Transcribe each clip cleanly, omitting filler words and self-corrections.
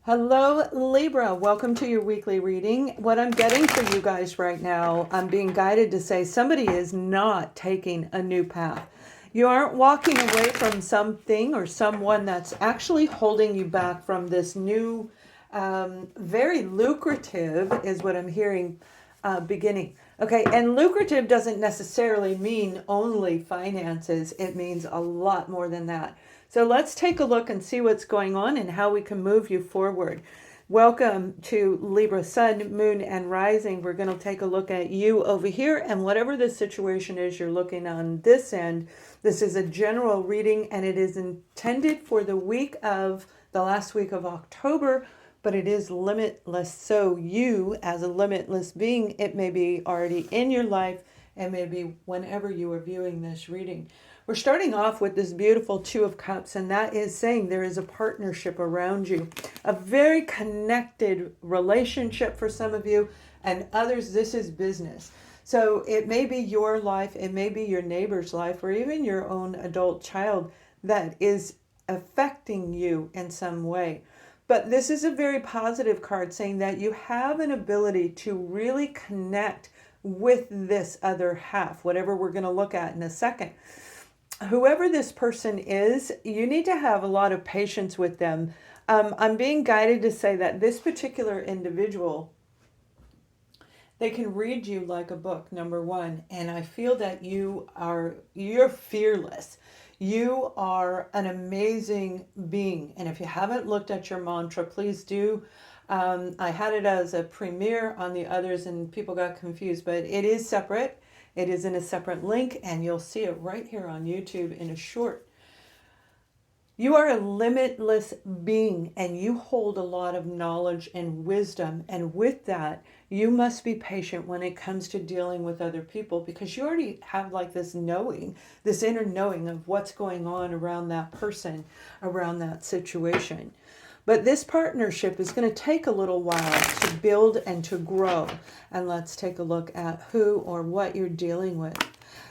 Hello, Libra. Welcome to your weekly reading. What I'm getting for you guys right now, I'm being guided to say somebody is not taking a new path. You aren't walking away from something or someone that's actually holding you back from this new, very lucrative, is what I'm hearing, beginning. Okay, and lucrative doesn't necessarily mean only finances, it means a lot more than that. So let's take a look and see what's going on and how we can move you forward. Welcome to Libra Sun, Moon, and Rising. We're going to take a look at you over here, and whatever the situation is you're looking on this end, this is a general reading and it is intended for the last week of October, but it is limitless. So you, as a limitless being, it may be already in your life and maybe whenever you are viewing this reading. We're starting off with this beautiful Two of Cups, and that is saying there is a partnership around you, a very connected relationship for some of you, and others, this is business. So it may be your life, it may be your neighbor's life, or even your own adult child that is affecting you in some way. But this is a very positive card saying that you have an ability to really connect with this other half, whatever we're going to look at in a second. Whoever this person is, you need to have a lot of patience with them. I'm being guided to say that this particular individual, they can read you like a book, number one. And I feel that you're fearless. You are an amazing being. And if you haven't looked at your mantra, please do. I had it as a premiere on the others and people got confused, but it is separate. It is in a separate link and you'll see it right here on YouTube in a short. You are a limitless being and you hold a lot of knowledge and wisdom. And with that, you must be patient when it comes to dealing with other people because you already have like this knowing, this inner knowing of what's going on around that person, around that situation. But this partnership is going to take a little while to build and to grow. And let's take a look at who or what you're dealing with.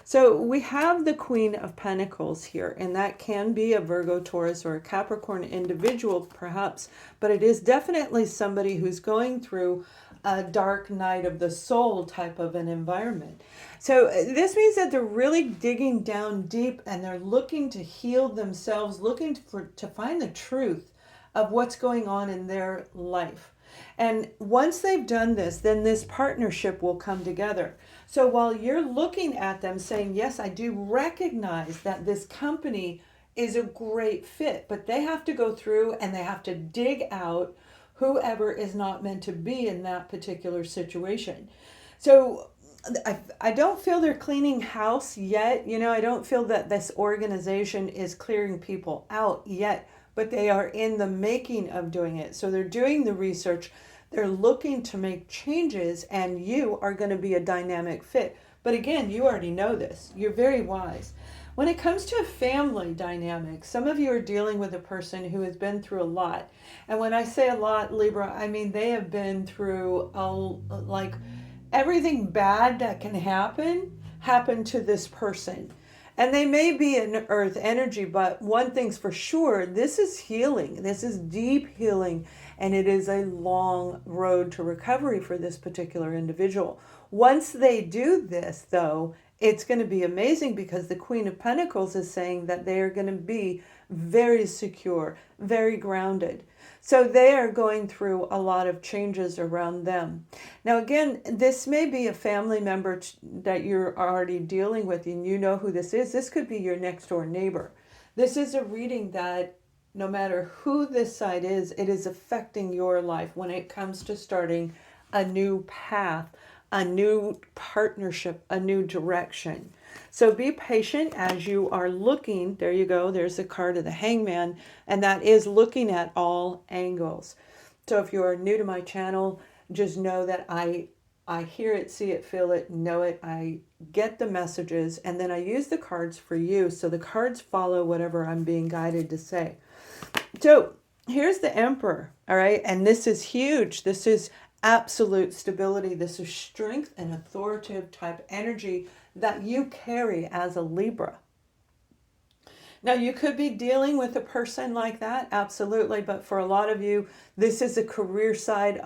So we have the Queen of Pentacles here, and that can be a Virgo, Taurus, or a Capricorn individual perhaps, but it is definitely somebody who's going through a dark night of the soul type of an environment. So this means that they're really digging down deep and they're looking to heal themselves, looking to find the truth of what's going on in their life. And once they've done this, then this partnership will come together. So while you're looking at them saying, yes, I do recognize that this company is a great fit, but they have to go through and they have to dig out whoever is not meant to be in that particular situation. So I don't feel they're cleaning house yet. I don't feel that this organization is clearing people out yet, but they are in the making of doing it. So they're doing the research, they're looking to make changes, and you are going to be a dynamic fit. But again, you already know this. You're very wise. When it comes to a family dynamic, some of you are dealing with a person who has been through a lot. And when I say a lot, Libra, I mean they have been through like everything bad that can happen to this person. And they may be an earth energy, but one thing's for sure, this is healing. This is deep healing, and it is a long road to recovery for this particular individual. Once they do this, though, it's going to be amazing because the Queen of Pentacles is saying that they are going to be very secure, very grounded. So they are going through a lot of changes around them. Now, again, this may be a family member that you're already dealing with and you know who this is. This could be your next door neighbor. This is a reading that no matter who this side is, it is affecting your life when it comes to starting a new path, a new partnership, a new direction. So be patient as you are looking. There you go. There's the card of the Hangman, and that is looking at all angles. So if you are new to my channel, just know that I hear it, see it, feel it, know it. I get the messages, and then I use the cards for you. So the cards follow whatever I'm being guided to say. So here's the Emperor, all right? And this is huge. This is absolute stability. This is strength and authoritative type energy that you carry as a Libra. Now, you could be dealing with a person like that, absolutely. But for a lot of you, this is a career side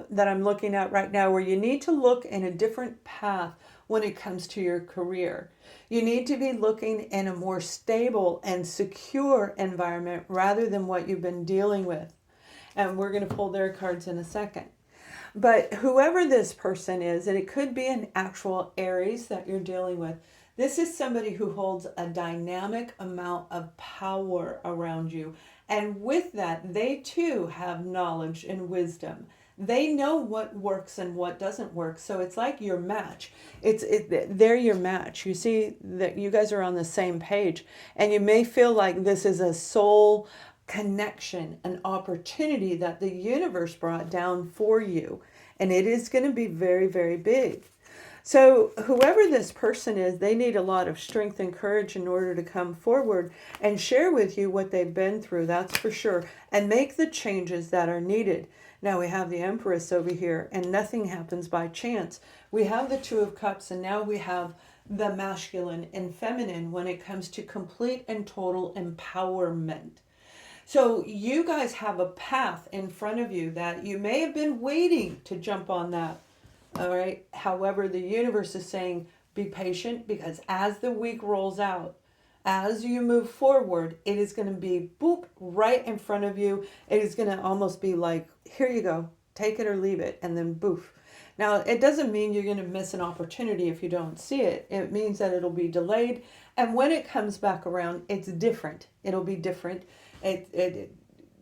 that I'm looking at right now where you need to look in a different path when it comes to your career. You need to be looking in a more stable and secure environment rather than what you've been dealing with. And we're going to pull their cards in a second. But whoever this person is, and it could be an actual Aries that you're dealing with, this is somebody who holds a dynamic amount of power around you. And with that, they too have knowledge and wisdom. They know what works and what doesn't work. So it's like your match. They're your match. You see that you guys are on the same page. And you may feel like this is a soul connection, an opportunity that the universe brought down for you. And it is going to be very, very big. So whoever this person is, they need a lot of strength and courage in order to come forward and share with you what they've been through, that's for sure, and make the changes that are needed. Now we have the Empress over here, and nothing happens by chance. We have the Two of Cups, and now we have the masculine and feminine when it comes to complete and total empowerment. So you guys have a path in front of you that you may have been waiting to jump on that. All right. However, the universe is saying be patient, because as the week rolls out, as you move forward, it is going to be boop right in front of you. It is going to almost be like, here you go, take it or leave it, and then boof. Now, it doesn't mean you're going to miss an opportunity if you don't see it. It means that it'll be delayed. And when it comes back around, it's different. It'll be different. It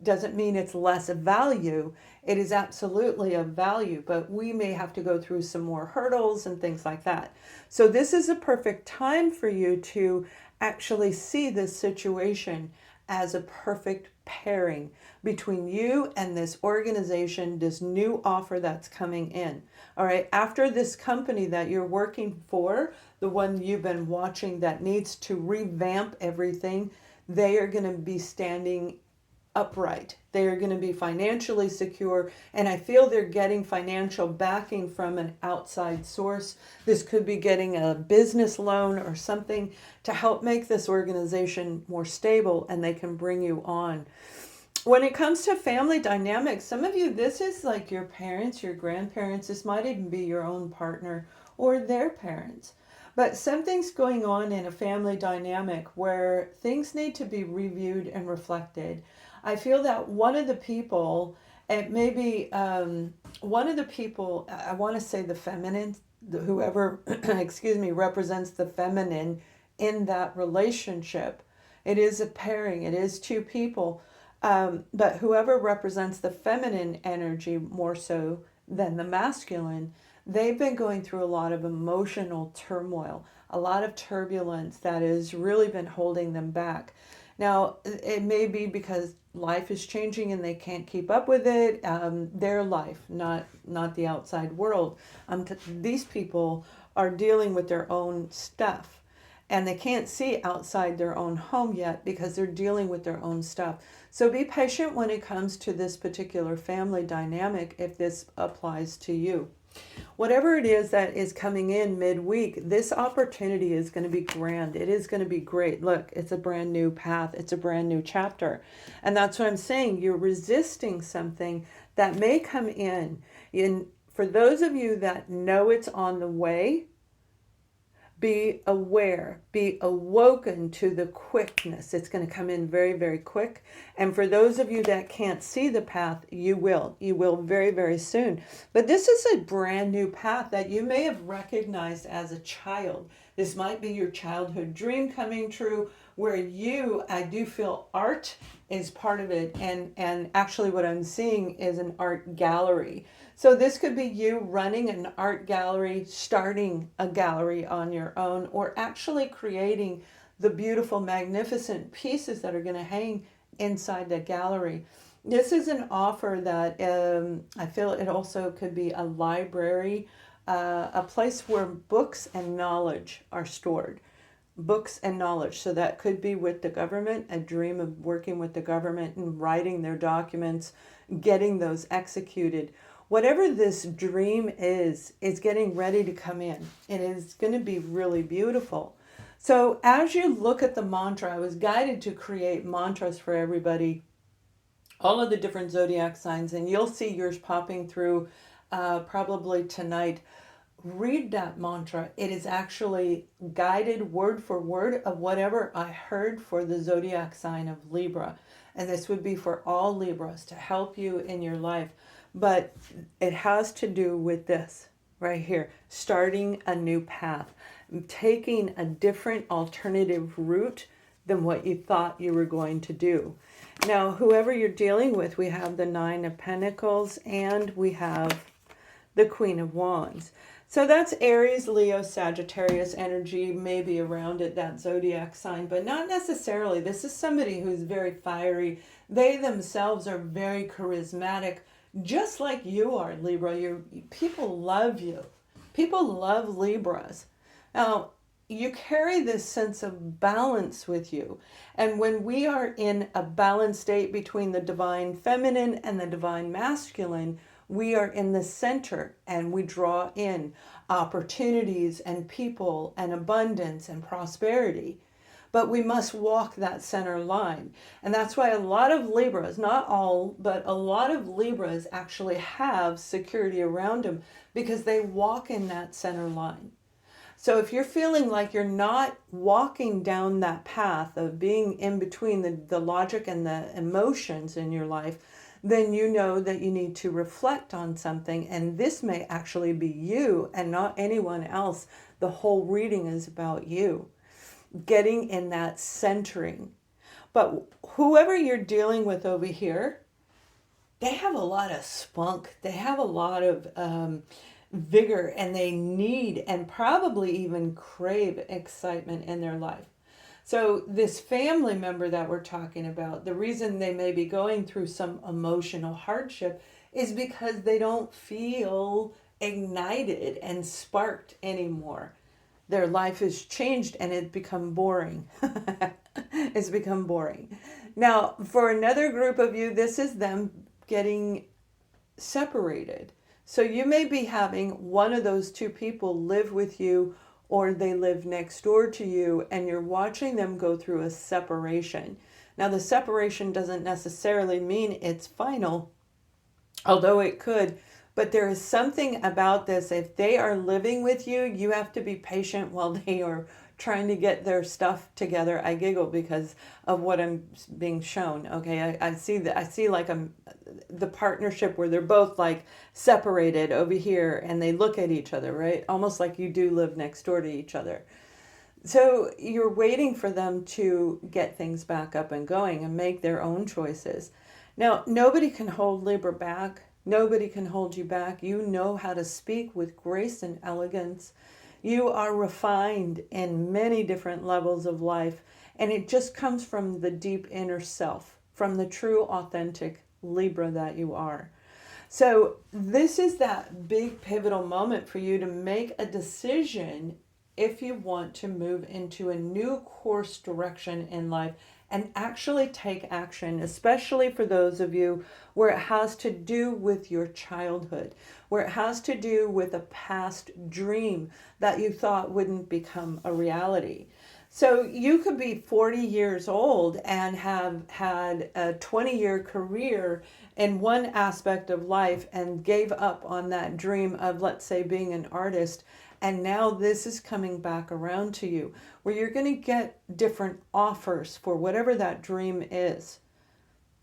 doesn't mean it's less of value. It is absolutely of value, but we may have to go through some more hurdles and things like that. So this is a perfect time for you to actually see this situation as a perfect pairing between you and this organization, this new offer that's coming in. All right, after this company that you're working for, the one you've been watching that needs to revamp everything, they are going to be standing upright. They are going to be financially secure, and I feel they're getting financial backing from an outside source. This could be getting a business loan or something to help make this organization more stable, and they can bring you on. When it comes to family dynamics, some of you, this is like your parents, your grandparents. This might even be your own partner or their parents. But something's going on in a family dynamic where things need to be reviewed and reflected. I feel that one of the people, it may be one of the people, I want to say the feminine, whoever, excuse me, represents the feminine in that relationship. It is a pairing, it is two people, but whoever represents the feminine energy more so than the masculine, they've been going through a lot of emotional turmoil, a lot of turbulence that has really been holding them back. Now, it may be because life is changing and they can't keep up with it. Their life, not the outside world. These people are dealing with their own stuff, and they can't see outside their own home yet because they're dealing with their own stuff. So be patient when it comes to this particular family dynamic if this applies to you. Whatever it is that is coming in midweek, this opportunity is going to be grand. It is going to be great. Look, it's a brand new path. It's a brand new chapter. And that's what I'm saying. You're resisting something that may come in. For those of you that know it's on the way, be aware, be awoken to the quickness. It's going to come in very, very quick. And for those of you that can't see the path, you will. You will very, very soon. But this is a brand new path that you may have recognized as a child. This might be your childhood dream coming true, where I do feel art is part of it. And actually what I'm seeing is an art gallery. So this could be you running an art gallery, starting a gallery on your own, or actually creating the beautiful, magnificent pieces that are going to hang inside the gallery. This is an offer that I feel it also could be a library, a place where books and knowledge are stored. Books and knowledge. So that could be with the government, a dream of working with the government and writing their documents, getting those executed. Whatever this dream is getting ready to come in. It is going to be really beautiful. So as you look at the mantra, I was guided to create mantras for everybody, all of the different zodiac signs, and you'll see yours popping through probably tonight. Read that mantra. It is actually guided word for word of whatever I heard for the zodiac sign of Libra. And this would be for all Libras to help you in your life. But it has to do with this right here, starting a new path, taking a different alternative route than what you thought you were going to do. Now, whoever you're dealing with, we have the Nine of Pentacles and we have the Queen of Wands. So that's Aries, Leo, Sagittarius energy, maybe around it, that zodiac sign, but not necessarily. This is somebody who's very fiery. They themselves are very charismatic, just like you are, Libra. People love you. People love Libras. Now, you carry this sense of balance with you. And when we are in a balanced state between the divine feminine and the divine masculine, we are in the center and we draw in opportunities and people and abundance and prosperity. But we must walk that center line. And that's why a lot of Libras, not all, but a lot of Libras actually have security around them because they walk in that center line. So if you're feeling like you're not walking down that path of being in between the logic and the emotions in your life, then you know that you need to reflect on something, and this may actually be you and not anyone else. The whole reading is about you, getting in that centering. But whoever you're dealing with over here, they have a lot of spunk. They have a lot of vigor, and they need and probably even crave excitement in their life. So this family member that we're talking about, the reason they may be going through some emotional hardship is because they don't feel ignited and sparked anymore. Their life has changed and it's become boring. It's become boring. Now, for another group of you, this is them getting separated. So you may be having one of those two people live with you, or they live next door to you, and you're watching them go through a separation. Now, the separation doesn't necessarily mean it's final, although it could, but there is something about this. If they are living with you, you have to be patient while they are trying to get their stuff together. I giggle because of what I'm being shown. Okay, I see that. I see like the partnership where they're both like separated over here and they look at each other, right? Almost like you do live next door to each other. So you're waiting for them to get things back up and going and make their own choices. Now, nobody can hold Libra back. Nobody can hold you back. You know how to speak with grace and elegance. You are refined in many different levels of life, and it just comes from the deep inner self, from the true, authentic Libra that you are. So this is that big pivotal moment for you to make a decision if you want to move into a new course direction in life and actually take action, especially for those of you where it has to do with your childhood, where it has to do with a past dream that you thought wouldn't become a reality. So you could be 40 years old and have had a 20-year career in one aspect of life and gave up on that dream of, let's say, being an artist. And now this is coming back around to you, where you're going to get different offers for whatever that dream is.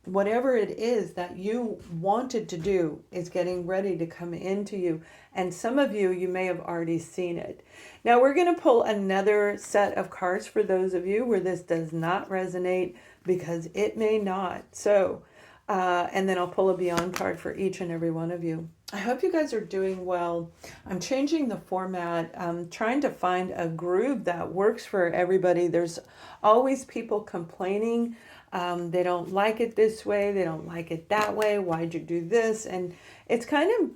Whatever it is that you wanted to do is getting ready to come into you. And some of you, you may have already seen it. Now we're going to pull another set of cards for those of you where this does not resonate, because it may not. So, and then I'll pull a Beyond card for each and every one of you. I hope you guys are doing well. I'm changing the format. I'm trying to find a groove that works for everybody. There's always people complaining. They don't like it this way. They don't like it that way. Why'd you do this? And it's kind of,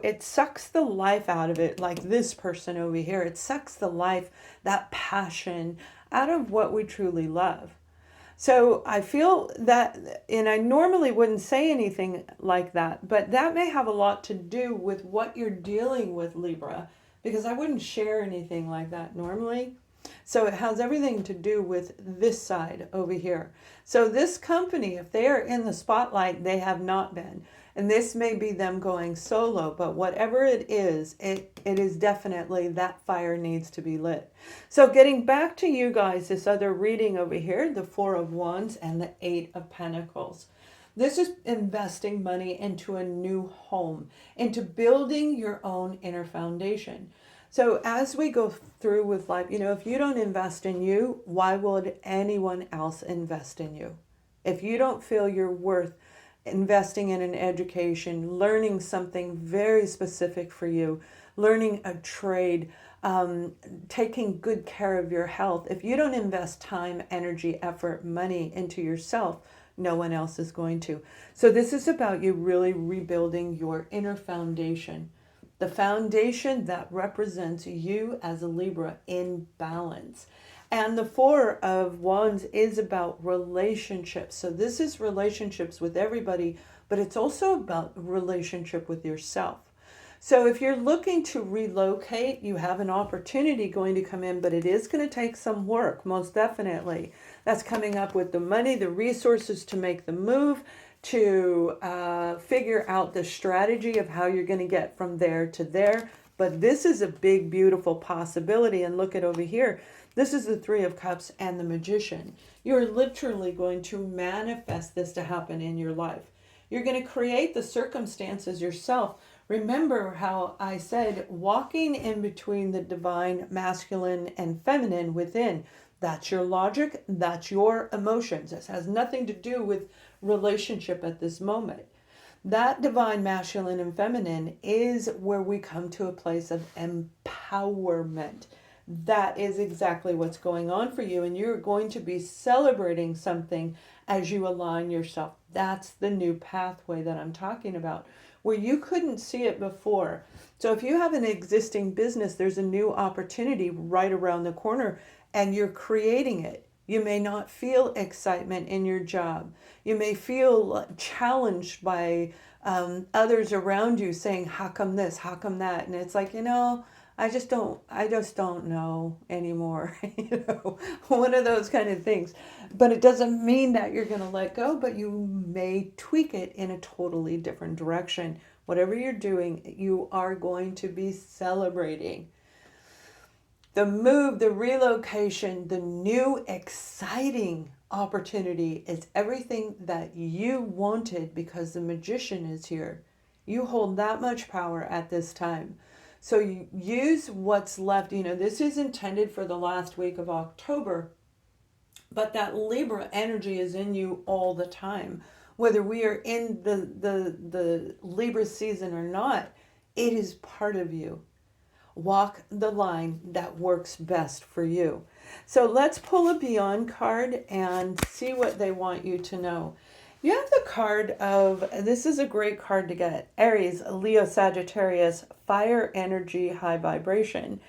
it sucks the life out of it. Like this person over here, it sucks the life, that passion out of what we truly love. So I feel that, and I normally wouldn't say anything like that, but that may have a lot to do with what you're dealing with, Libra, because I wouldn't share anything like that normally. So it has everything to do with this side over here. So this company, if they are in the spotlight, they have not been. And this may be them going solo, but whatever it is definitely that fire needs to be lit. So getting back to you guys, this other reading over here, the Four of Wands and the Eight of Pentacles. This is investing money into a new home, into building your own inner foundation. So as we go through with life, if you don't invest in you, why would anyone else invest in you? If you don't feel you're worth investing in an education, learning something very specific for you, learning a trade, taking good care of your health, if you don't invest time, energy, effort, money into yourself, no one else is going to. So this is about you really rebuilding your inner foundation. The foundation that represents you as a Libra in balance. And the Four of Wands is about relationships. So this is relationships with everybody, but it's also about relationship with yourself. So if you're looking to relocate, you have an opportunity going to come in, but it is going to take some work, most definitely. That's coming up with the money, the resources to make the move, to figure out the strategy of how you're going to get from there to there. But this is a big, beautiful possibility. And look at over here. This is the Three of Cups and the Magician. You're literally going to manifest this to happen in your life. You're going to create the circumstances yourself. Remember how I said walking in between the divine masculine and feminine within. That's your logic. That's your emotions. This has nothing to do with relationship at this moment. That divine masculine and feminine is where we come to a place of empowerment. That is exactly what's going on for you, and you're going to be celebrating something as you align yourself. That's the new pathway that I'm talking about, where you couldn't see it before. So if you have an existing business, there's a new opportunity right around the corner, and you're creating it. You may not feel excitement in your job. You may feel challenged by others around you saying, how come this, how come that? And it's like, I just don't know anymore. One of those kind of things. But it doesn't mean that you're going to let go, but you may tweak it in a totally different direction. Whatever you're doing, you are going to be celebrating. The move, the relocation, the new exciting opportunity is everything that you wanted because the Magician is here. You hold that much power at this time. So you use what's left. This is intended for the last week of October, but that Libra energy is in you all the time. Whether we are in the Libra season or not, it is part of you. Walk the line that works best for you. So let's pull a Beyond card and see what they want you to know. You have the card of, this is a great card to get, Aries, Leo, Sagittarius, fire energy, high vibration.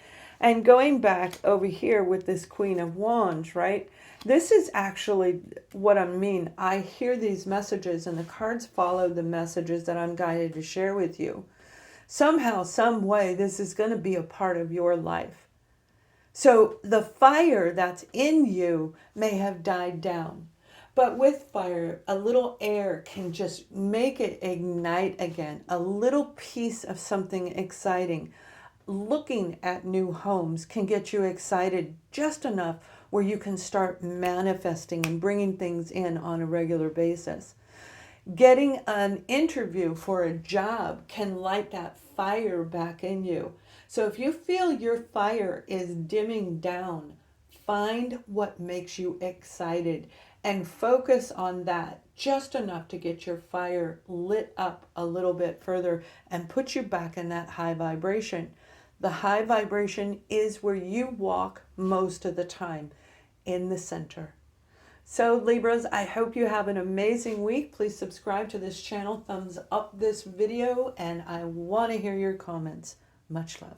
And going back over here with this Queen of Wands, right? This is actually what I mean. I hear these messages and the cards follow the messages that I'm guided to share with you. Somehow, some way, this is going to be a part of your life. So the fire that's in you may have died down. But with fire, a little air can just make it ignite again. A little piece of something exciting. Looking at new homes can get you excited just enough where you can start manifesting and bringing things in on a regular basis. Getting an interview for a job can light that fire back in you. So if you feel your fire is dimming down, find what makes you excited and focus on that just enough to get your fire lit up a little bit further and put you back in that high vibration. The high vibration is where you walk most of the time, in the center. So Libras, I hope you have an amazing week. Please subscribe to this channel, thumbs up this video, and I want to hear your comments. Much love.